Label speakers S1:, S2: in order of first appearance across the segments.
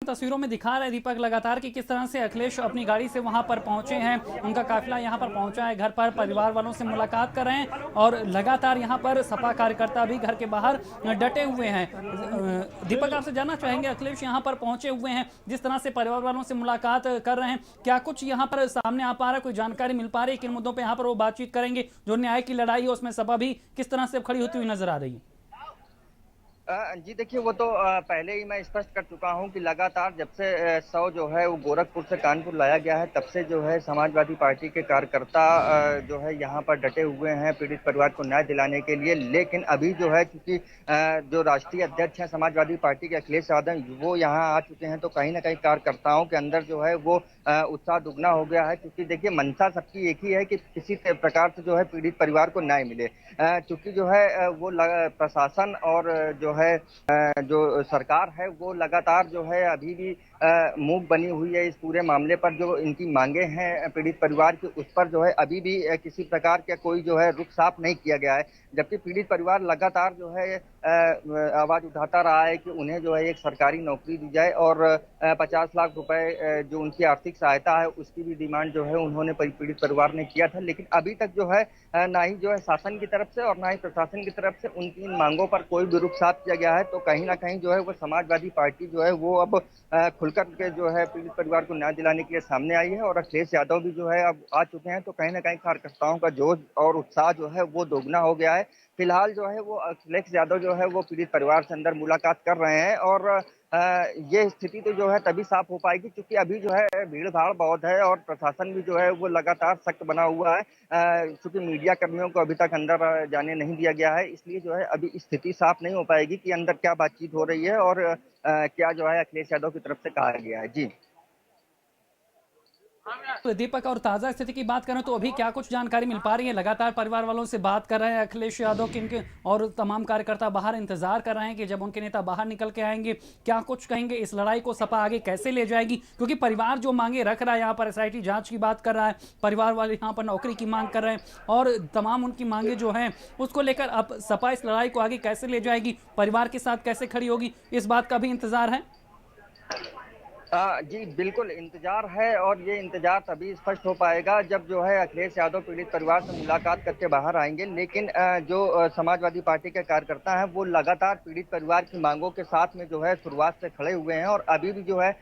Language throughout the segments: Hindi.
S1: तस्वीरों में दिखा रहे दीपक लगातार कि किस तरह से अखिलेश अपनी गाड़ी से वहां पर पहुंचे हैं। उनका काफिला यहां पर पहुंचा है, घर पर परिवार वालों से मुलाकात कर रहे हैं और लगातार यहां पर सपा कार्यकर्ता भी घर के बाहर डटे हुए हैं। दीपक, आपसे जानना चाहेंगे, अखिलेश यहां पर पहुंचे हुए हैं, जिस तरह से परिवार वालों से मुलाकात कर रहे हैं, क्या कुछ यहां पर सामने आ पा रहा है, कोई जानकारी मिल पा रही है किन मुद्दों पर यहां पर वो बातचीत करेंगे? जो न्याय की लड़ाई है उसमें सपा भी किस तरह से खड़ी होती हुई नजर आ रही है?
S2: जी देखिए, वो तो पहले ही मैं स्पष्ट कर चुका हूं कि लगातार जब से 100 जो है वो गोरखपुर से कानपुर लाया गया है, तब से जो है समाजवादी पार्टी के कार्यकर्ता जो है यहाँ पर डटे हुए हैं पीड़ित परिवार को न्याय दिलाने के लिए। लेकिन अभी जो है क्योंकि जो राष्ट्रीय अध्यक्ष हैं समाजवादी पार्टी के अखिलेश यादव, वो यहाँ आ चुके हैं, तो कहीं ना कहीं कार्यकर्ताओं के अंदर जो है वो उत्साह दुगना हो गया है। क्योंकि देखिए, मंशा सबकी एक ही है कि किसी प्रकार से जो है पीड़ित परिवार को न्याय मिले। चूंकि जो है वो प्रशासन और जो है जो सरकार है वो लगातार जो है अभी भी मूक बनी हुई है इस पूरे मामले पर। जो इनकी मांगे हैं पीड़ित परिवार की, उस पर जो है अभी भी किसी प्रकार का कोई जो है रुख साफ नहीं किया गया है। जबकि पीड़ित परिवार लगातार जो है आवाज उठाता रहा है कि उन्हें जो है एक सरकारी नौकरी दी जाए और 50 लाख रुपए जो उनकी आर्थिक सहायता है उसकी भी डिमांड जो है उन्होंने पीड़ित परिवार ने किया था। लेकिन अभी तक जो है ना ही जो है शासन की तरफ से और ना ही प्रशासन की तरफ से उनकी इन मांगों पर कोई भी रुख साफ किया गया है। तो कहीं ना कहीं जो है वो समाजवादी पार्टी जो है वो अब खुलकर के जो है पीड़ित परिवार को न्याय दिलाने के लिए सामने आई है। और अखिलेश यादव भी जो है अब आ चुके हैं, तो कहीं ना कहीं कार्यकर्ताओं का जोश और उत्साह जो है वो दोगुना हो गया है। फिलहाल जो है वो अखिलेश यादव जो है वो पीड़ित परिवार से अंदर मुलाकात कर रहे हैं। और ये स्थिति तो जो है तभी साफ हो पाएगी क्योंकि अभी जो है भीड़ भाड़ बहुत है और प्रशासन भी जो है वो लगातार सख्त बना हुआ है। क्योंकि मीडिया कर्मियों को अभी तक अंदर जाने नहीं दिया गया है, इसलिए जो है अभी स्थिति साफ नहीं हो पाएगी कि अंदर क्या बातचीत हो रही है और क्या जो है अखिलेश यादव की तरफ से कहा गया है। जी
S1: तो दीपक, और ताजा स्थिति की बात करें तो अभी क्या कुछ जानकारी मिल पा रही है? लगातार परिवार वालों से बात कर रहे हैं अखिलेश यादव किनके, और तमाम कार्यकर्ता बाहर इंतजार कर रहे हैं कि जब उनके नेता बाहर निकल के आएंगे क्या कुछ कहेंगे, इस लड़ाई को सपा आगे कैसे ले जाएगी? क्योंकि परिवार जो मांगे रख रहा है, यहाँ पर SIT जांच की बात कर रहा है, परिवार वाले यहाँ पर नौकरी की मांग कर रहे हैं और तमाम उनकी मांगे जो हैं उसको लेकर अब सपा इस लड़ाई को आगे कैसे ले जाएगी, परिवार के साथ कैसे खड़ी होगी, इस बात का भी इंतजार है।
S2: जी बिल्कुल इंतजार है और ये इंतजार तभी स्पष्ट हो पाएगा जब जो है अखिलेश यादव पीड़ित परिवार से मुलाकात करके बाहर आएंगे। लेकिन जो समाजवादी पार्टी के कार्यकर्ता हैं वो लगातार पीड़ित परिवार की मांगों के साथ में जो है शुरुआत से खड़े हुए हैं और अभी भी जो है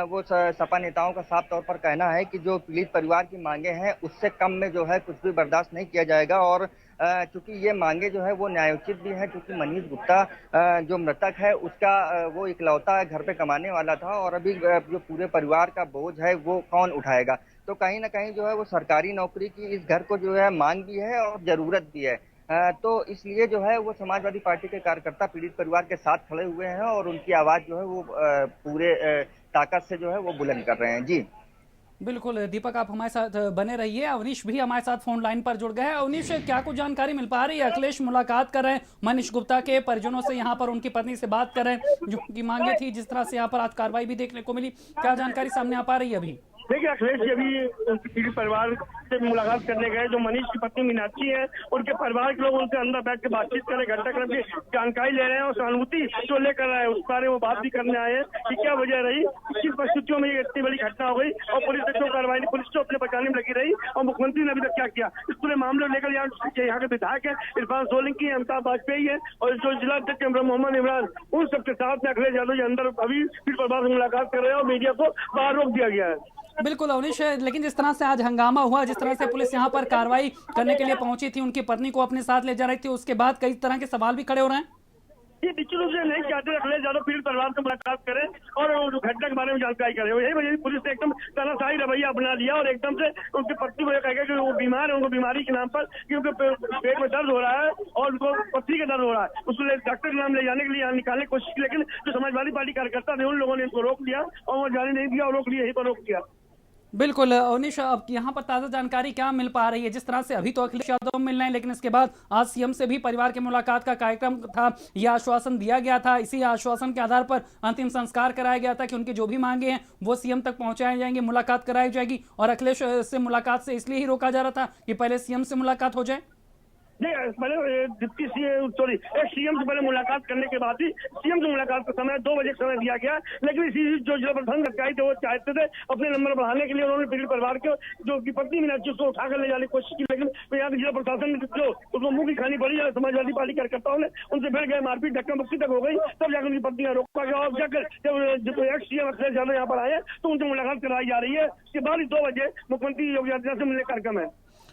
S2: वो सपा नेताओं का साफ तौर पर कहना है कि जो पीड़ित परिवार की मांगे हैं उससे कम में जो है कुछ भी बर्दाश्त नहीं किया जाएगा। और चूंकि ये मांगे जो है वो न्यायोचित भी है, क्योंकि मनीष गुप्ता जो मृतक है उसका वो इकलौता घर पे कमाने वाला था और अभी जो पूरे परिवार का बोझ है वो कौन उठाएगा। तो कहीं ना कहीं जो है वो सरकारी नौकरी की इस घर को जो है मांग भी है और जरूरत भी है। तो इसलिए जो है वो समाजवादी पार्टी के कार्यकर्ता पीड़ित परिवार के साथ खड़े हुए हैं और उनकी आवाज जो है वो पूरे ताकत से जो है वो बुलंद कर रहे हैं। जी
S1: बिल्कुल दीपक, आप हमारे साथ बने रहिए। अवनीश भी हमारे साथ फोन लाइन पर जुड़ गए हैं। अवनीश, क्या कुछ जानकारी मिल पा रही है? अखिलेश मुलाकात कर रहे हैं मनीष गुप्ता के परिजनों से, यहाँ पर उनकी पत्नी से बात कर रहे हैं, जो उनकी मांगे थी, जिस तरह से यहाँ पर आज कार्रवाई भी देखने को मिली, क्या जानकारी सामने आ पा रही है अभी?
S3: देखिए, अखिलेश जी अभी उनके पीड़ित परिवार से मुलाकात करने गए। जो मनीष की पत्नी मीनाक्षी है, उनके परिवार के लोग उनसे अंदर बैठ के बातचीत कर रहे हैं, घंटाक्रम की जानकारी ले रहे हैं और सहानुभूति जो लेकर रहे हैं उस बारे में बात भी करने आए हैं कि क्या वजह रही, किस परिस्थितियों में ये इतनी बड़ी घटना हो गई और पुलिस ने क्यों कार्रवाई नहीं, पुलिस तो अपने बचाने में लगी रही और मुख्यमंत्री ने अभी तक क्या किया। इस पूरे मामले को लेकर यहाँ के विधायक है इरफान सोलंकी, अमिताभ वाजपेयी है और जो जिला अध्यक्ष मोहम्मद इमरान, उन सबके साथ में अखिलेश यादव जी अंदर अभी पीड़ित परिवार से मुलाकात कर रहे हैं और मीडिया को बाहर रोक दिया गया है।
S1: बिल्कुल अवनीश, लेकिन जिस तरह से आज हंगामा हुआ, जिस तरह से पुलिस यहाँ पर कार्रवाई करने के लिए पहुंची थी, उनकी पत्नी को अपने साथ ले जा रही थी, उसके बाद कई तरह के सवाल भी खड़े हो रहे हैं।
S3: ये निश्चित रूप से नहीं चाहते अखिलेश यादव पीड़ित परिवार से मुलाकात करें और घटना के बारे में जानकारी करें। यही वजह पुलिस ने एकदम तानाशाही रवैया अपना लिया और एकदम से उनकी पत्नी को यह कहेगा कि वो बीमार है, उनको बीमारी के नाम पर कि उनके पेट में दर्द हो रहा है और उनको पत्नी का दर्द हो रहा है, उसको डॉक्टर के नाम ले जाने के लिए यहाँ निकालने की कोशिश की। लेकिन जो समाजवादी पार्टी कार्यकर्ता थे उन लोगों ने इनको रोक दिया और वो जाने नहीं दिया और रोक लिया, यहीं पर रोक दिया।
S1: बिल्कुल अवनीश, अब यहाँ पर ताज़ा जानकारी क्या मिल पा रही है? जिस तरह से अभी तो अखिलेश यादव मिल रहे हैं, लेकिन इसके बाद आज CM से भी परिवार के मुलाकात का कार्यक्रम था, यह आश्वासन दिया गया था, इसी आश्वासन के आधार पर अंतिम संस्कार कराया गया था कि उनकी जो भी मांगे हैं वो CM तक पहुंचाई जाएंगी, मुलाकात कराई जाएगी। और अखिलेश से मुलाकात से इसलिए ही रोका जा रहा था कि पहले CM से मुलाकात हो जाए।
S3: नहीं, पहले डिप्टी एक्स सीएम से पहले मुलाकात करने के बाद ही सीएम से मुलाकात का समय 2 बजे समय दिया गया, लेकिन इसी जो जिला प्रधान अधिकारी थे वो चाहते थे अपने नंबर बढ़ाने के लिए उन्होंने पीड़ित परिवार के जो की पत्नी मीनाक्षी उसको उठाकर ले जाने की कोशिश की, लेकिन यहाँ जिला प्रशासन ने जो उसको मुंह की खानी पड़ी है समाजवादी पार्टी कार्यकर्ताओं ने, उनसे फिर गए मारपीट धक्का मुक्की तक हो गई, तब जाकर उनकी पत्नी रोका गया और जाकर जब एक्स सीएम अखिलेश यादव यहाँ पर आए तो उनसे मुलाकात कराई जा रही है। इसके बाद ही 2 बजे मुख्यमंत्री योगी आदित्यनाथ से मिलने का कार्यक्रम है।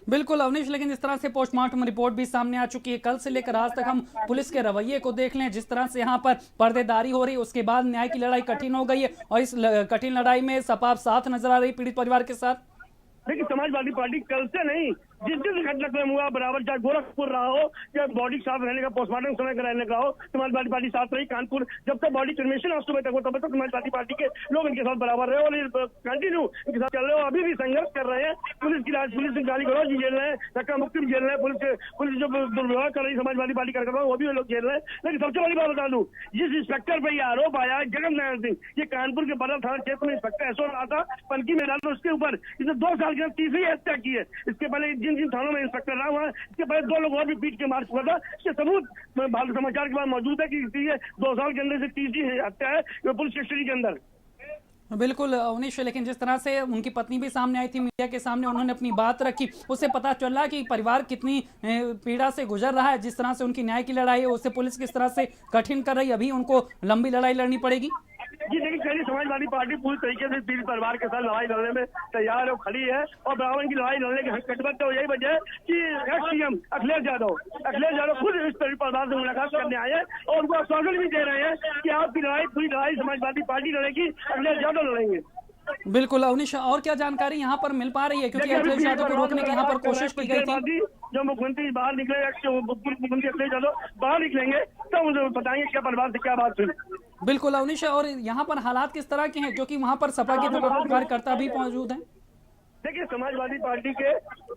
S1: बिल्कुल अवनीश, लेकिन इस तरह से पोस्टमार्टम रिपोर्ट भी सामने आ चुकी है। कल से लेकर आज तक हम पुलिस के रवैये को देख लें, जिस तरह से यहाँ पर पर्देदारी हो रही, उसके बाद न्याय की लड़ाई कठिन हो गई है और इस कठिन लड़ाई में सपा साथ नजर आ रही पीड़ित परिवार के साथ।
S3: देखिए, समाजवादी पार्टी कल से नहीं, जिस दिन घटनाक्रम हुआ बराबर, चाहे गोरखपुर रहा हो या बॉडी साफ रहने का पोस्टमार्टम समय कराने का हो, समाजवादी पार्टी साथ रही। कानपुर जब तक बॉडी क्रिमेशन आज सुबह तक हो तब तक समाजवादी पार्टी के लोग इनके साथ बराबर रहे और कंटिन्यू इनके साथ चल रहे हो, अभी भी संघर्ष कर रहे हैं। पुलिस गाली गलौज भी झेल रहे हैं, धक्का मुक्की भी झेल रहे हैं, पुलिस जो दुर्व्यवहार कर रही समाजवादी पार्टी कार्यकर्ता वो भी लोग झेल रहे हैं। लेकिन सबसे बड़ी बात बता दूं, जिस इंस्पेक्टर पर यह आरोप आया जगन नारायण सिंह, ये कानपुर के बदल थाना क्षेत्र में इंस्पेक्टर एसओ रहा था, पनकी में डाला, उसके ऊपर इसने 2 साल के तीसरी हत्या की है। इसके पहले जिन जिन थानों में इंस्पेक्टर रहा हुआ है, इसके पहले 2 लोग और भी पीट के मार चुका था। इसके सबूत भारत समाचार के बाद मौजूद है कि 2 साल के अंदर से तीसरी हत्या है पुलिस कस्टडी के अंदर।
S1: बिल्कुल अवनीश, लेकिन जिस तरह से उनकी पत्नी भी सामने आई थी मीडिया के सामने, उन्होंने अपनी बात रखी, उससे पता चल रहा कि परिवार कितनी पीड़ा से गुजर रहा है। जिस तरह से उनकी न्याय की लड़ाई है उससे पुलिस किस तरह से कठिन कर रही है, अभी उनको लंबी लड़ाई लड़नी पड़ेगी।
S3: जी देखिए, पहले समाजवादी पार्टी पूरी तरीके से पीड़ित परिवार के साथ लड़ाई लड़ने में तैयार और खड़ी है और बराबर की लड़ाई लड़ने के कटिबद्ध हो। यही वजह है कि एक्स सीएम अखिलेश यादव खुद इस पीड़ित परिवार से मुलाकात करने आए हैं और उनको आश्वासन भी दे रहे हैं कि आपकी लड़ाई, पूरी लड़ाई समाजवादी पार्टी लड़ेगी, अखिलेश यादव लड़ेंगे।
S1: बिल्कुल अवनीश, और क्या जानकारी यहाँ पर मिल पा रही है, क्योंकि अखिलेश यादव को रोकने की यहाँ पर कोशिश की गई थी।
S3: जब मुख्यमंत्री बाहर निकले, मुख्यमंत्री अखिलेश यादव बाहर निकलेंगे तब उन्हें बताएंगे क्या परिवार से क्या बात हुई।
S1: बिल्कुल अवनीश, और यहाँ पर हालात किस तरह के हैं, क्योंकि वहाँ पर सपा के तमाम कार्यकर्ता भी मौजूद हैं।
S3: देखिए, समाजवादी पार्टी के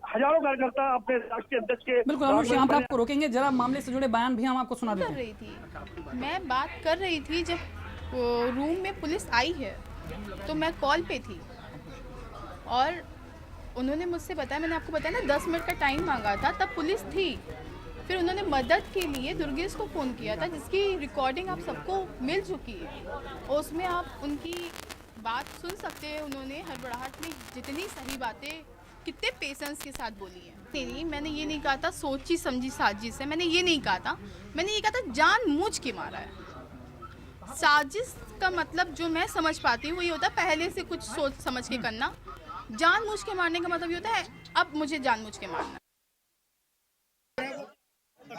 S3: हजारों कार्यकर्ता अपने राष्ट्रीय अध्यक्ष के।
S1: बिल्कुल अवनीश, यहाँ पर आपको रोकेंगे, जरा मामले से जुड़े बयान भी हम आपको सुना देते
S4: हैं। मैं बात कर रही थी जब रूम में पुलिस आई है तो मैं कॉल पे थी और उन्होंने मुझसे बताया, मैंने आपको बताया ना 10 मिनट का टाइम मांगा था, तब पुलिस थी। फिर उन्होंने मदद के लिए दुर्गेश को फ़ोन किया था, जिसकी रिकॉर्डिंग आप सबको मिल चुकी है और उसमें आप उनकी बात सुन सकते हैं। उन्होंने हड़बड़ाहट में जितनी सही बातें कितने पेशेंस के साथ बोली है। नहीं, मैंने ये नहीं कहा था सोची समझी साजिश है, मैंने ये नहीं कहा था। मैंने ये कहा था जानबूझ के मारा है। साजिश का मतलब जो मैं समझ पाती हूँ वो ये होता है पहले से कुछ सोच समझ के करना। जानबूझ के मारने का मतलब ये होता है अब मुझे जानबूझ के मारना।
S1: को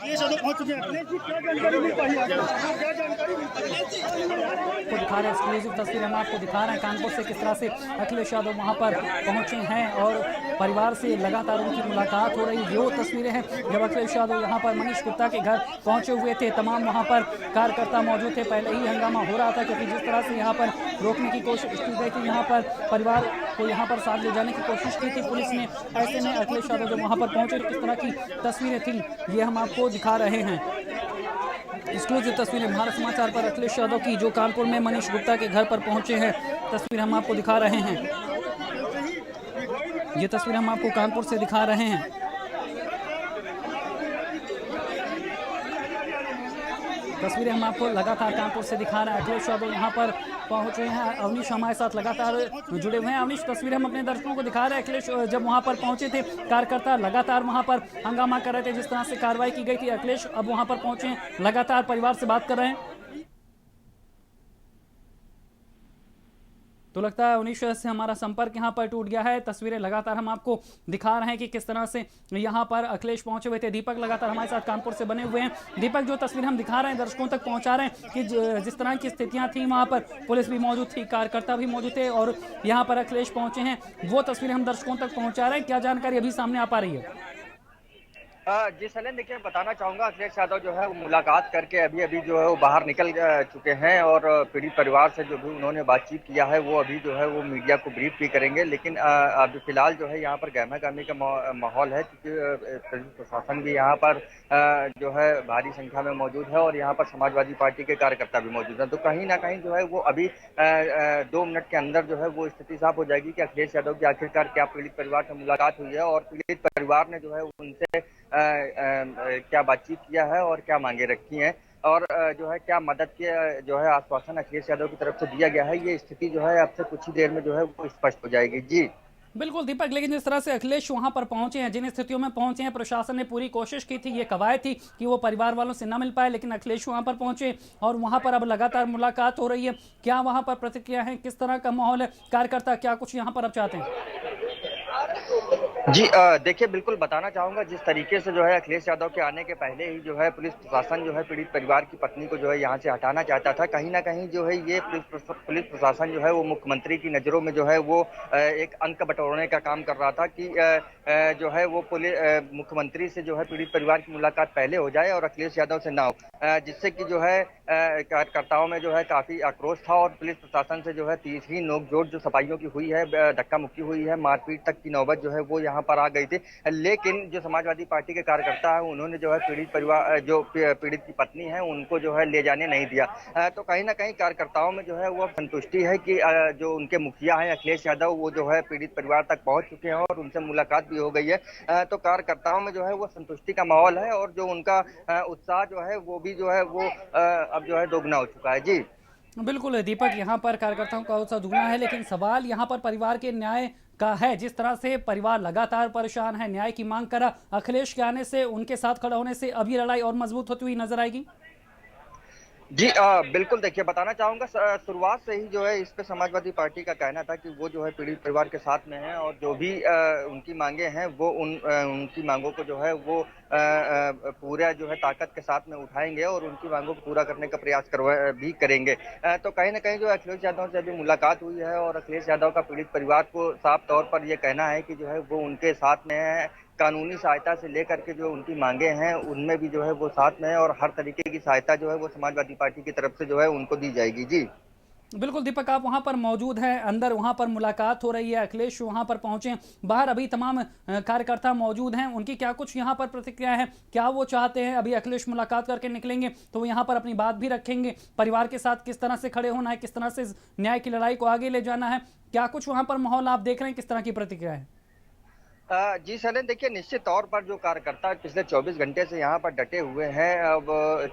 S1: दिखा रहे हैं एक्सक्लूसिव तस्वीर हम आपको दिखा रहे हैं कानपुर से, किस तरह से अखिलेश यादव वहां पर पहुंचे हैं और परिवार से लगातार उनकी मुलाकात हो रही। वो तस्वीरें हैं जब अखिलेश यादव यहां पर मनीष गुप्ता के घर पहुंचे हुए थे। तमाम वहां पर कार्यकर्ता मौजूद थे, पहले ही हंगामा हो रहा था क्योंकि जिस तरह से यहाँ पर रोकने की कोशिश की गई थी, यहाँ पर परिवार को यहाँ पर साथ ले जाने की कोशिश की थी पुलिस ने। ऐसे में अखिलेश यादव जब वहाँ पर पहुंचे किस तरह की तस्वीरें थी ये हम आपको दिखा रहे हैं। एक्सक्लूसिव तस्वीरें भारत समाचार पर अखिलेश यादव की जो कानपुर में मनीष गुप्ता के घर पर पहुंचे हैं, तस्वीर हम आपको दिखा रहे हैं। ये तस्वीर हम आपको कानपुर से दिखा रहे हैं। तस्वीरें हम आपको लगातार कानपुर से दिखा रहे हैं। अखिलेश यादव यहाँ पर पहुंचे हैं। अवनीश हमारे साथ लगातार जुड़े हुए हैं। अवनीश, तस्वीरें हम अपने दर्शकों को दिखा रहे हैं। अखिलेश जब वहां पर पहुंचे थे, कार्यकर्ता लगातार वहां पर हंगामा कर रहे थे, जिस तरह से कार्रवाई की गई थी। अखिलेश अब वहां पर पहुंचे हैं, लगातार परिवार से बात कर रहे हैं। तो लगता है अवनीश से हमारा संपर्क यहाँ पर टूट गया है। तस्वीरें लगातार हम आपको दिखा रहे हैं कि किस तरह से यहाँ पर अखिलेश पहुंचे हुए थे। दीपक लगातार हमारे साथ कानपुर से बने हुए हैं। दीपक, जो तस्वीर हम दिखा रहे हैं दर्शकों तक पहुंचा रहे हैं कि जिस तरह की स्थितियां थी वहाँ पर पुलिस भी मौजूद थी, कार्यकर्ता भी मौजूद थे और यहाँ पर अखिलेश पहुंचे हैं, वो तस्वीरें हम दर्शकों तक पहुंचा रहे हैं। क्या जानकारी अभी सामने आ पा रही है?
S2: जी सलेन, देखिए बताना चाहूंगा, अखिलेश यादव जो है वो मुलाकात करके अभी अभी जो है वो बाहर निकल चुके हैं और पीड़ित परिवार से जो भी उन्होंने बातचीत किया है वो अभी जो है वो मीडिया को ब्रीफ भी करेंगे। लेकिन अभी फिलहाल जो है यहाँ पर गहमा गहमी का माहौल है क्योंकि प्रशासन भी यहाँ पर जो है भारी संख्या में मौजूद है और यहाँ पर समाजवादी पार्टी के कार्यकर्ता भी मौजूद हैं। तो कहीं ना कहीं जो है वो अभी 2 मिनट के अंदर जो है वो स्थिति साफ हो जाएगी कि अखिलेश यादव की आखिरकार क्या पीड़ित परिवार से मुलाकात हुई है और पीड़ित परिवार ने जो है उनसे क्या बातचीत किया है और क्या मांगे रखी हैं, और जो है क्या मदद के जो है आश्वासन अखिलेश यादव की तरफ से दिया गया है, ये स्थिति जो है अब से कुछ ही देर में जो है वो स्पष्ट हो जाएगी। जी
S1: बिल्कुल दीपक, लेकिन जिस तरह से अखिलेश वहां पर पहुंचे हैं, जिन स्थितियों में पहुंचे हैं, प्रशासन ने पूरी कोशिश की थी, ये कवायद थी कि वो परिवार वालों से न मिल पाए, लेकिन अखिलेश वहां पर पहुंचे और वहां पर अब लगातार मुलाकात हो रही है। क्या वहां पर प्रतिक्रिया है, किस तरह का माहौल है, कार्यकर्ता क्या कुछ यहां पर अब चाहते हैं?
S2: जी देखिए, बिल्कुल बताना चाहूंगा, जिस तरीके से जो है अखिलेश यादव के आने के पहले ही जो है पुलिस प्रशासन जो है पीड़ित परिवार की पत्नी को जो है यहाँ से हटाना चाहता था। कहीं ना कहीं जो है ये पुलिस प्रशासन जो है वो मुख्यमंत्री की नज़रों में जो है वो एक अंक बटोरने का काम कर रहा था कि जो है वो मुख्यमंत्री से जो है पीड़ित परिवार की मुलाकात पहले हो जाए और अखिलेश यादव से ना हो, जिससे कि जो है कार्यकर्ताओं में जो है काफी आक्रोश था और पुलिस प्रशासन से जो है तीसरी नोकझोंक जो सफाइयों की हुई है, धक्का मुक्की हुई है, मारपीट तक की नौबत जो है वो यहाँ पर आ गई थी। लेकिन जो समाजवादी पार्टी के कार्यकर्ता है उन्होंने जो है पीड़ित परिवार जो पीड़ित की पत्नी है उनको जो है ले जाने नहीं दिया। तो कहीं ना कहीं कार्यकर्ताओं में जो है वो संतुष्टि है कि जो उनके मुखिया है अखिलेश यादव वो जो है पीड़ित परिवार तक पहुंच चुके हैं और उनसे मुलाकात भी हो गई है। तो कार्यकर्ताओं में जो है वो संतुष्टि का माहौल है और जो उनका उत्साह जो है वो भी जो है वो अब जो है दोगुना हो चुका है। जी
S1: बिल्कुल दीपक, यहाँ पर कार्यकर्ताओं का उत्साह दुगना है, लेकिन सवाल यहाँ पर परिवार के न्याय का है। जिस तरह से परिवार लगातार परेशान है, न्याय की मांग करा, अखिलेश के आने से, उनके साथ खड़ा होने से अभी लड़ाई और मजबूत होती हुई नजर आएगी।
S2: जी बिल्कुल देखिए, बताना चाहूंगा शुरुआत से ही जो है इस पे समाजवादी पार्टी का कहना था कि वो जो है पीड़ित परिवार के साथ में है और जो भी उनकी मांगे हैं वो उनकी मांगों को जो है वो पूरा जो है ताकत के साथ में उठाएंगे और उनकी मांगों को पूरा करने का प्रयास भी करेंगे। तो कहीं ना कहीं जो अखिलेश यादव से अभी मुलाकात हुई है और अखिलेश यादव का पीड़ित परिवार को साफ तौर पर यह कहना है कि जो है वो उनके साथ में है। कानूनी सहायता से लेकर के जो उनकी मांगे हैं उनमें भी जो है वो साथ में है और हर तरीके की सहायता जो है वो समाजवादी पार्टी की तरफ से जो है उनको दी जाएगी। जी
S1: बिल्कुल दीपक, आप वहां पर मौजूद हैं, अंदर वहां पर मुलाकात हो रही है, अखिलेश वहां पर पहुंचे, बाहर अभी तमाम कार्यकर्ता मौजूद हैं, उनकी क्या कुछ यहां पर प्रतिक्रिया है, क्या वो चाहते हैं? अभी अखिलेश मुलाकात करके निकलेंगे तो वो यहां पर अपनी बात भी रखेंगे, परिवार के साथ किस तरह से खड़े होना है, किस तरह से न्याय की लड़ाई को आगे ले जाना है, क्या कुछ वहां पर माहौल आप देख रहे हैं, किस तरह की प्रतिक्रिया है?
S2: जी सर, देखिए निश्चित तौर पर जो कार्यकर्ता पिछले 24 घंटे से यहाँ पर डटे हुए हैं, अब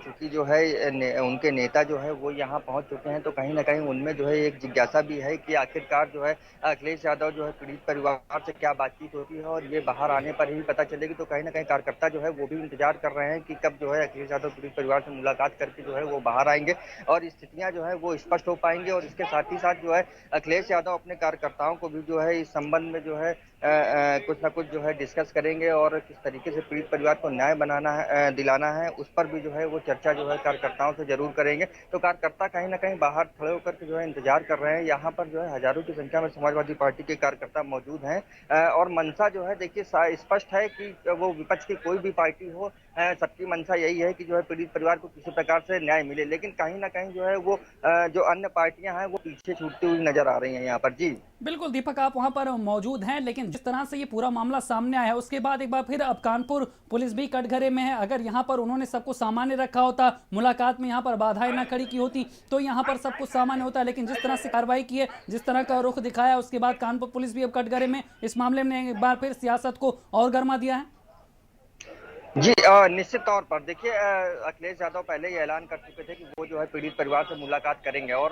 S2: चूंकि जो है उनके नेता जो है वो यहाँ पहुँच चुके हैं, तो कहीं ना कहीं उनमें जो है एक जिज्ञासा भी है कि आखिरकार जो है अखिलेश यादव जो है पीड़ित परिवार से क्या बातचीत होती है और ये बाहर आने पर ही पता चलेगी। तो कहीं ना कहीं कार्यकर्ता जो है वो भी इंतजार कर रहे हैं कि कब जो है अखिलेश यादव पीड़ित परिवार से मुलाकात करके जो है वो बाहर आएंगे और स्थितियाँ जो है वो स्पष्ट हो पाएंगी। और इसके साथ ही साथ जो है अखिलेश यादव अपने कार्यकर्ताओं को भी जो है इस संबंध में जो है कुछ ना कुछ जो है डिस्कस करेंगे और किस तरीके से पीड़ित परिवार को न्याय बनाना है, दिलाना है, उस पर भी जो है वो चर्चा जो है कार्यकर्ताओं से जरूर करेंगे। तो कार्यकर्ता कहीं ना कहीं बाहर खड़े होकर के जो है इंतजार कर रहे हैं। यहाँ पर जो है हजारों की संख्या में समाजवादी पार्टी के कार्यकर्ता मौजूद हैं और मंशा जो है देखिए स्पष्ट है कि वो विपक्ष की कोई भी पार्टी हो, सबकी मंशा यही है कि जो है पीड़ित परिवार को किसी प्रकार से न्याय मिले। लेकिन कहीं ना कहीं जो है वो जो अन्य पार्टियां हैं वो पीछे छूटती हुई नजर आ रही हैं यहाँ पर। जी
S1: बिल्कुल दीपक, आप वहां पर मौजूद हैं, लेकिन जिस तरह से ये पूरा मामला सामने आया है उसके बाद एक बार फिर अब कानपुर पुलिस भी कटघरे में है। अगर यहां पर उन्होंने सबको सामान्य रखा होता, मुलाकात में यहां पर बाधाएं ना खड़ी की होती तो यहां पर सब कुछ सामान्य होता, लेकिन जिस तरह से कार्रवाई की है, जिस तरह का रुख दिखाया, उसके बाद कानपुर पुलिस भी अब कटघरे में इस मामले में एक बार फिर सियासत को और गर्मा दिया है।
S2: जी निश्चित तौर पर देखिए, अखिलेश यादव पहले ही ऐलान कर चुके थे कि वो जो है पीड़ित परिवार से मुलाकात करेंगे और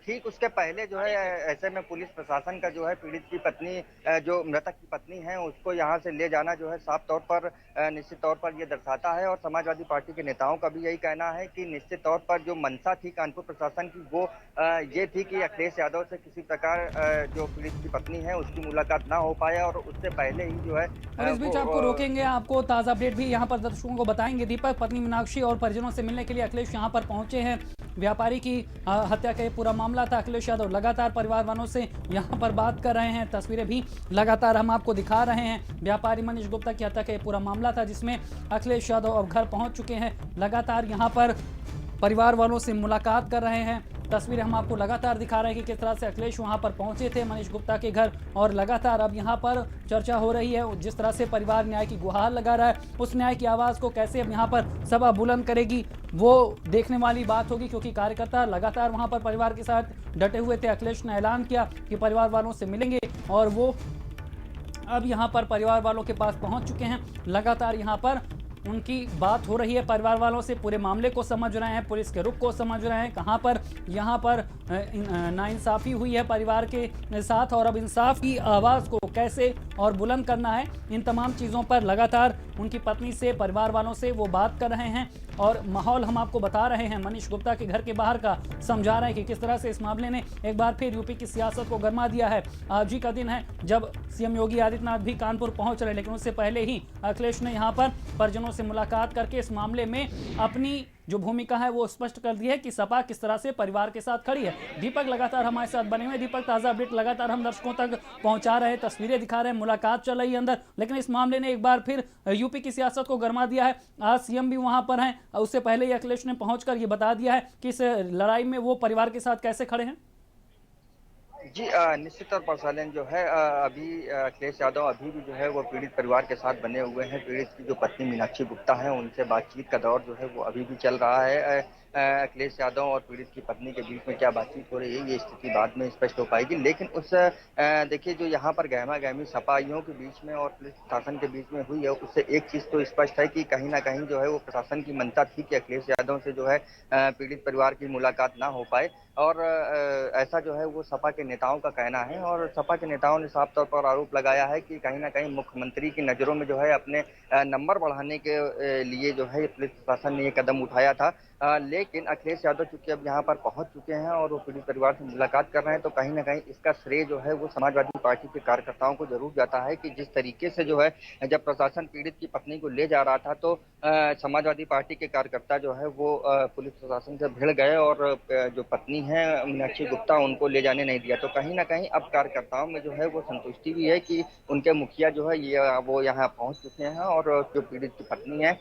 S2: ठीक उसके पहले जो है ऐसे में पुलिस प्रशासन का जो है पीड़ित की पत्नी जो मृतक की पत्नी है उसको यहाँ से ले जाना जो है साफ तौर पर निश्चित तौर पर ये दर्शाता है। और समाजवादी पार्टी के नेताओं का भी यही कहना है कि निश्चित तौर पर जो मंशा थी कानपुर प्रशासन की वो ये थी कि अखिलेश यादव से किसी प्रकार जो पीड़ित की पत्नी है उसकी मुलाकात ना हो पाए और उससे पहले ही जो है
S1: और इस बीच आपको रोकेंगे, आपको ताज़ा अपडेट भी यहाँ पर दर्शकों को बताएंगे। दीपक, पत्नी मीनाक्षी और परिजनों से मिलने के लिए अखिलेश यहाँ पर पहुंचे हैं। व्यापारी की हत्या का ये पूरा मामला था। अखिलेश यादव लगातार परिवार वालों से यहाँ पर बात कर रहे हैं, तस्वीरें भी लगातार हम आपको दिखा रहे हैं। व्यापारी मनीष गुप्ता की हत्या का ये पूरा मामला था जिसमें अखिलेश यादव अब घर पहुंच चुके हैं, लगातार यहाँ पर परिवार वालों से मुलाकात कर रहे हैं। तस्वीरें हम आपको लगातार दिखा रहे हैं कि किस तरह से अखिलेश वहां पर पहुंचे थे मनीष गुप्ता के घर और लगातार अब यहां पर चर्चा हो रही है। जिस तरह से परिवार न्याय की गुहार लगा रहा है, उस न्याय की आवाज़ को कैसे अब यहां पर सभा बुलंद करेगी वो देखने वाली बात होगी, क्योंकि कार्यकर्ता लगातार वहां पर परिवार के साथ डटे हुए थे। अखिलेश ने ऐलान किया कि परिवार वालों से मिलेंगे और वो अब यहाँ पर परिवार वालों के पास पहुँच चुके हैं। लगातार यहाँ पर उनकी बात हो रही है परिवार वालों से, पूरे मामले को समझ रहे हैं, पुलिस के रुख को समझ रहे हैं, कहाँ पर यहाँ पर नाइंसाफ़ी हुई है परिवार के साथ और अब इंसाफ की आवाज़ को कैसे और बुलंद करना है, इन तमाम चीज़ों पर लगातार उनकी पत्नी से, परिवार वालों से वो बात कर रहे हैं। और माहौल हम आपको बता रहे हैं मनीष गुप्ता के घर के बाहर का, समझा रहे हैं कि किस तरह से इस मामले ने एक बार फिर यूपी की सियासत को गरमा दिया है। आज ही का दिन है जब सीएम योगी आदित्यनाथ भी कानपुर पहुंच रहे, लेकिन उससे पहले ही अखिलेश ने यहां पर परिजनों से मुलाकात करके इस मामले में अपनी जो भूमिका है वो स्पष्ट कर दी है कि सपा किस तरह से परिवार के साथ खड़ी है। दीपक लगातार हमारे साथ बने हुए। दीपक, ताज़ा अपडेट लगातार हम दर्शकों तक पहुंचा रहे हैं, तस्वीरें दिखा रहे हैं, मुलाकात चल रही है अंदर, लेकिन इस मामले ने एक बार फिर यूपी की सियासत को गरमा दिया है। आज सीएम भी वहां पर हैं, उससे पहले ही अखिलेश ने पहुंचकर ये बता दिया है कि इस लड़ाई में वो परिवार के साथ कैसे खड़े हैं।
S2: जी निश्चित तौर पर सालेन जो है अभी अखिलेश यादव अभी भी जो है वो पीड़ित परिवार के साथ बने हुए हैं। पीड़ित की जो पत्नी मीनाक्षी गुप्ता है उनसे बातचीत का दौर जो है वो अभी भी चल रहा है। अखिलेश यादव और पीड़ित की पत्नी के बीच में क्या बातचीत हो रही है ये स्थिति बाद में स्पष्ट हो पाएगी, लेकिन उस देखिए जो यहाँ पर गहमा गहमी सपाइयों के बीच में और पुलिस प्रशासन के बीच में हुई है उससे एक चीज तो स्पष्ट है कि कहीं ना कहीं जो है वो प्रशासन की मंशा थी कि अखिलेश यादव से जो है पीड़ित परिवार की मुलाकात ना हो पाए। और ऐसा जो है वो सपा के नेताओं का कहना है और सपा के नेताओं ने साफ तौर पर आरोप लगाया है कि कहीं ना कहीं मुख्यमंत्री की नज़रों में जो है अपने नंबर बढ़ाने के लिए जो है पुलिस प्रशासन ने ये कदम उठाया था। लेकिन अखिलेश यादव चूंकि अब यहाँ पर पहुंच चुके हैं और वो पीड़ित परिवार से मुलाकात कर रहे हैं तो कहीं ना कहीं इसका श्रेय जो है वो समाजवादी पार्टी के कार्यकर्ताओं को जरूर जाता है कि जिस तरीके से जो है जब प्रशासन पीड़ित की पत्नी को ले जा रहा था तो समाजवादी पार्टी के कार्यकर्ता जो है वो पुलिस प्रशासन से भिड़ गए और जो पत्नी है मीनाक्षी गुप्ता उनको ले जाने नहीं दिया। तो कहीं ना कहीं अब कार्यकर्ताओं में जो है वो संतुष्टि भी है कि उनके मुखिया जो है ये वो यहाँ पहुंच चुके हैं और जो पीड़ित की पत्नी है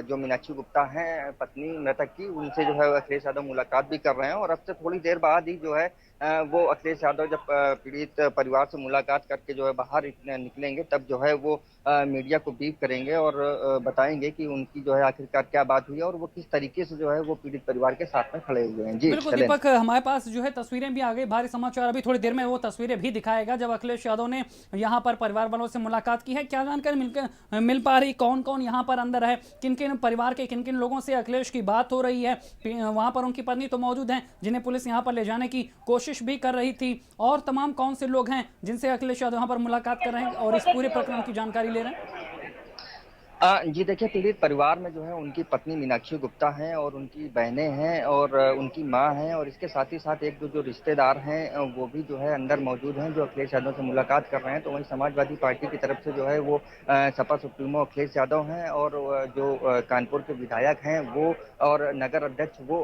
S2: जो मीनाक्षी गुप्ता है पत्नी मृतक की, उनसे जो है अखिलेश यादव मुलाकात भी कर रहे हैं। और अब से थोड़ी देर बाद ही जो है वो अखिलेश यादव जब पीड़ित परिवार से मुलाकात करके जो है बाहर निकलेंगे तब जो है वो मीडिया को ब्रीफ करेंगे और बताएंगे कि उनकी जो है आखिरकार क्या बात हुई है और वो किस तरीके से जो है वो पीड़ित परिवार के साथ में खड़े हुए हैं। जी
S1: बिल्कुल दीपक, हमारे पास जो है तस्वीरें भी आ गई, भारी समाचार अभी थोड़ी देर में वो तस्वीरें भी दिखाएगा जब अखिलेश यादव ने यहाँ पर परिवार वालों से मुलाकात की है। क्या जानकारी मिल पा रही, कौन कौन यहाँ पर अंदर है, किन किन परिवार के किन किन लोगों से अखिलेश की बात हो रही है। वहाँ पर उनकी पत्नी तो मौजूद है जिन्हें पुलिस यहाँ पर ले जाने की कोशिश भी कर रही थी, और तमाम कौन से लोग हैं जिनसे अखिलेश यादव यहाँ पर मुलाकात कर रहे हैं और इस पूरे प्रकरण की जानकारी ले रहे हैं।
S2: जी देखिए पीड़ित परिवार में जो है उनकी पत्नी मीनाक्षी गुप्ता हैं और उनकी बहनें हैं और उनकी मां हैं और इसके साथ ही साथ एक जो रिश्तेदार हैं वो भी जो है अंदर मौजूद हैं जो अखिलेश यादव से मुलाकात कर रहे हैं। तो वहीं समाजवादी पार्टी की तरफ से जो है वो सपा सुप्रीमो अखिलेश यादव हैं और जो कानपुर के विधायक हैं वो और नगर अध्यक्ष वो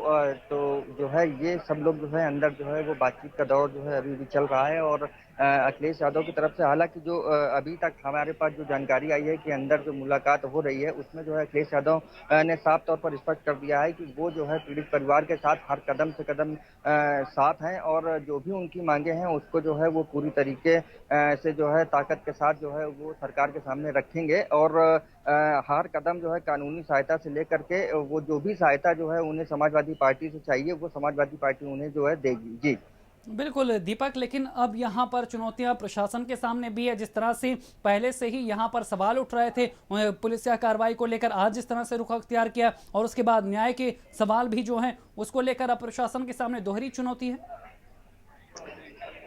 S2: तो जो है ये सब लोग जो है अंदर जो है वो बातचीत का दौर जो है अभी भी चल रहा है। और अखिलेश यादव की तरफ से हालांकि जो अभी तक हमारे पास जो जानकारी आई है कि अंदर जो मुलाकात हो रही है उसमें जो है अखिलेश यादव ने साफ तौर पर स्पष्ट कर दिया है कि वो जो है पीड़ित परिवार के साथ हर कदम से कदम साथ हैं और जो भी उनकी मांगे हैं उसको जो है वो पूरी तरीके से जो है ताकत के साथ जो है वो सरकार के सामने रखेंगे और हर कदम जो है कानूनी सहायता से लेकर के वो जो भी सहायता जो है उन्हें समाजवादी पार्टी से चाहिए वो समाजवादी पार्टी उन्हें जो है देगी। जी
S1: बिल्कुल दीपक, लेकिन अब यहाँ पर चुनौतियाँ प्रशासन के सामने भी है। जिस तरह से पहले से ही यहाँ पर सवाल उठ रहे थे पुलिस या कार्रवाई को लेकर, आज जिस तरह से रुख अख्तियार किया और उसके बाद न्याय के सवाल भी जो हैं उसको लेकर अब प्रशासन के सामने दोहरी चुनौती है।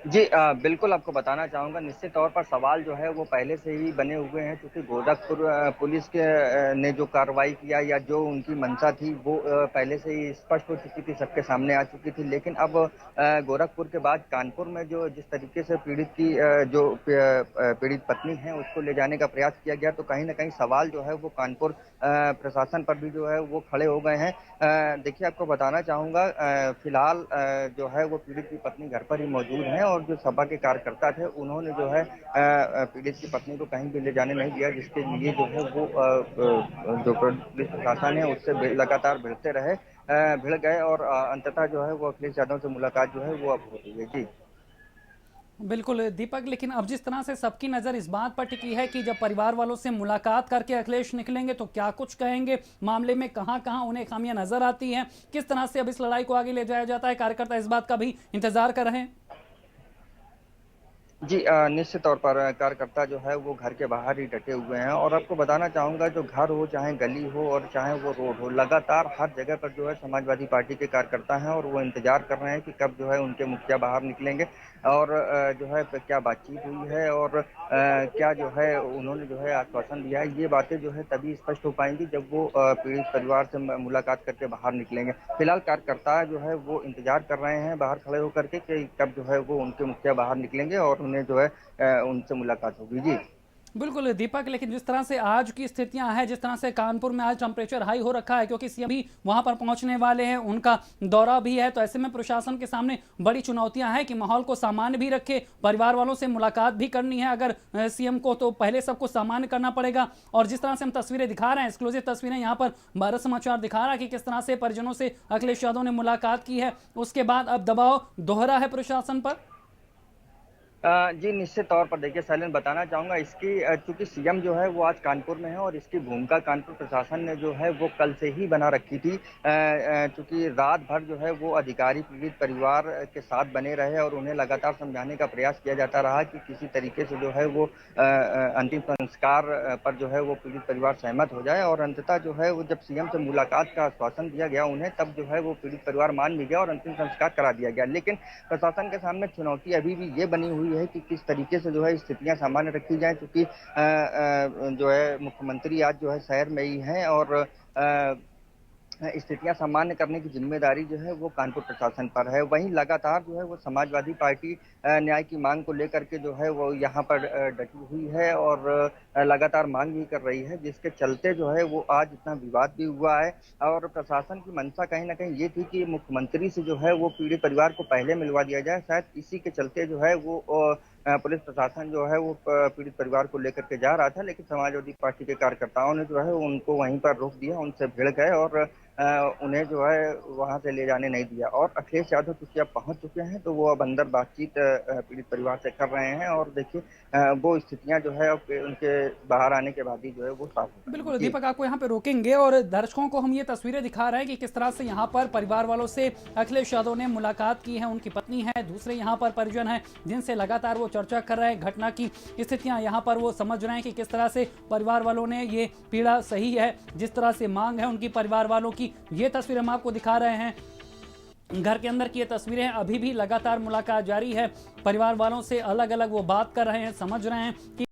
S2: जी बिल्कुल आपको बताना चाहूँगा निश्चित तौर पर सवाल जो है वो पहले से ही बने हुए हैं क्योंकि गोरखपुर पुलिस के ने जो कार्रवाई किया या जो उनकी मंशा थी वो पहले से ही स्पष्ट हो चुकी थी, सबके सामने आ चुकी थी। लेकिन अब गोरखपुर के बाद कानपुर में जो जिस तरीके से पीड़ित की जो पीड़ित पत्नी है उसको ले जाने का प्रयास किया गया तो कहीं ना कहीं सवाल जो है वो कानपुर प्रशासन पर भी जो है वो खड़े हो गए हैं। देखिए आपको बताना चाहूँगा फिलहाल जो है वो पीड़ित की पत्नी घर पर ही मौजूद है और जो सपा के कार्यकर्ता थे उन्होंने जो है पीड़ित की पत्नी को कहीं भी ले जाने नहीं दिया, जिसके लिए जो है वो जो पुलिस प्रशासन है उससे लगातार भिड़ गए और अंततः जो है वो अखिलेश यादव से मुलाकात जो है वो अब हो रही है। जी
S1: बिल्कुल दीपक, लेकिन अब जिस तरह से सबकी नज़र इस बात पर टिकी है कि जब परिवार वालों से मुलाकात करके अखिलेश निकलेंगे तो क्या कुछ कहेंगे, मामले में कहां कहां उन्हें खामियां नजर आती हैं, किस तरह से अब इस लड़ाई को आगे ले जाया जाता है, कार्यकर्ता इस बात का भी इंतजार कर रहे हैं।
S2: जी निश्चित तौर पर कार्यकर्ता जो है वो घर के बाहर ही डटे हुए हैं और आपको बताना चाहूँगा जो घर हो, चाहे गली हो और चाहे वो रोड हो, लगातार हर जगह पर जो है समाजवादी पार्टी के कार्यकर्ता हैं और वो इंतजार कर रहे हैं कि कब जो है उनके मुखिया बाहर निकलेंगे और जो है क्या बातचीत हुई है और क्या जो है उन्होंने जो है आश्वासन दिया है, ये बातें जो है तभी स्पष्ट हो पाएंगी जब वो पीड़ित परिवार से मुलाकात करके बाहर निकलेंगे। फिलहाल कार्यकर्ता जो है वो इंतजार कर रहे हैं बाहर खड़े होकर के कि कब जो है वो उनके मुखिया बाहर निकलेंगे और उन्हें जो है उनसे मुलाकात होगी। जी
S1: बिल्कुल दीपक, लेकिन जिस तरह से आज की स्थितियां हैं, जिस तरह से कानपुर में आज टेम्परेचर हाई हो रखा है क्योंकि सीएम भी वहां पर पहुंचने वाले हैं, उनका दौरा भी है, तो ऐसे में प्रशासन के सामने बड़ी चुनौतियां हैं कि माहौल को सामान्य भी रखे, परिवार वालों से मुलाकात भी करनी है अगर सीएम को, तो पहले सबको सामान्य करना पड़ेगा। और जिस तरह से हम तस्वीरें दिखा रहे हैं, एक्सक्लूसिव तस्वीरें यहाँ पर भारत समाचार दिखा रहा है कि किस तरह से परिजनों से अखिलेश यादव ने मुलाकात की है, उसके बाद अब दबाव दोहरा है प्रशासन पर।
S2: जी निश्चित तौर पर देखिए शैलेंद्र बताना चाहूँगा इसकी चूंकि सीएम जो है वो आज कानपुर में है और इसकी भूमिका कानपुर प्रशासन ने जो है वो कल से ही बना रखी थी। चूंकि रात भर जो है वो अधिकारी पीड़ित परिवार के साथ बने रहे और उन्हें लगातार समझाने का प्रयास किया जाता रहा कि किसी तरीके से जो है वो अंतिम संस्कार पर जो है वो पीड़ित परिवार सहमत हो जाए और अंततः जो है वो जब सीएम से मुलाकात का आश्वासन दिया गया उन्हें, तब जो है वो पीड़ित परिवार मान भी गया और अंतिम संस्कार करा दिया गया। लेकिन प्रशासन के सामने चुनौती अभी भी ये बनी हुई है कि किस तरीके से जो है स्थितियां सामान्य रखी जाए, क्योंकि जो है मुख्यमंत्री आज जो है शहर में ही हैं और स्थितियां सामान्य करने की जिम्मेदारी जो है वो कानपुर प्रशासन पर है। वहीं लगातार जो है वो समाजवादी पार्टी न्याय की मांग को लेकर के जो है वो यहाँ पर डटी हुई है और लगातार मांग भी कर रही है, जिसके चलते जो है वो आज इतना विवाद भी हुआ है। और प्रशासन की मंशा कहीं ना कहीं ये थी कि मुख्यमंत्री से जो है वो पीड़ित परिवार को पहले मिलवा दिया जाए, शायद इसी के चलते जो है वो पुलिस प्रशासन जो है वो पीड़ित परिवार को लेकर के जा रहा था, लेकिन समाजवादी पार्टी के कार्यकर्ताओं ने जो है उनको वहीं पर रोक दिया, उनसे भिड़ गए और उन्हें जो है वहां से ले जाने नहीं दिया। और अखिलेश यादव चूंकि अब पहुंच चुके हैं तो वो अब अंदर बातचीत पीड़ित परिवार से कर रहे हैं और देखिए वो स्थितियां जो है उनके बाहर आने के बाद ही जो है वो साफ हो
S1: बिल्कुल
S2: पाएंगी।
S1: दीपक, आपको यहाँ पे रोकेंगे और दर्शकों को हम ये तस्वीरें दिखा रहे हैं कि किस तरह से यहाँ पर परिवार वालों से अखिलेश यादव ने मुलाकात की है, उनकी पत्नी है, दूसरे यहाँ पर परिजन हैं जिनसे लगातार वो चर्चा कर रहे हैं, घटना की स्थितियाँ यहाँ पर वो समझ रहे हैं कि किस तरह से परिवार वालों ने ये पीड़ा सही है, जिस तरह से मांग है उनकी परिवार वालों की, ये तस्वीर हम आपको दिखा रहे हैं। घर के अंदर की ये तस्वीरें, अभी भी लगातार मुलाकात जारी है, परिवार वालों से अलग अलग वो बात कर रहे हैं, समझ रहे हैं कि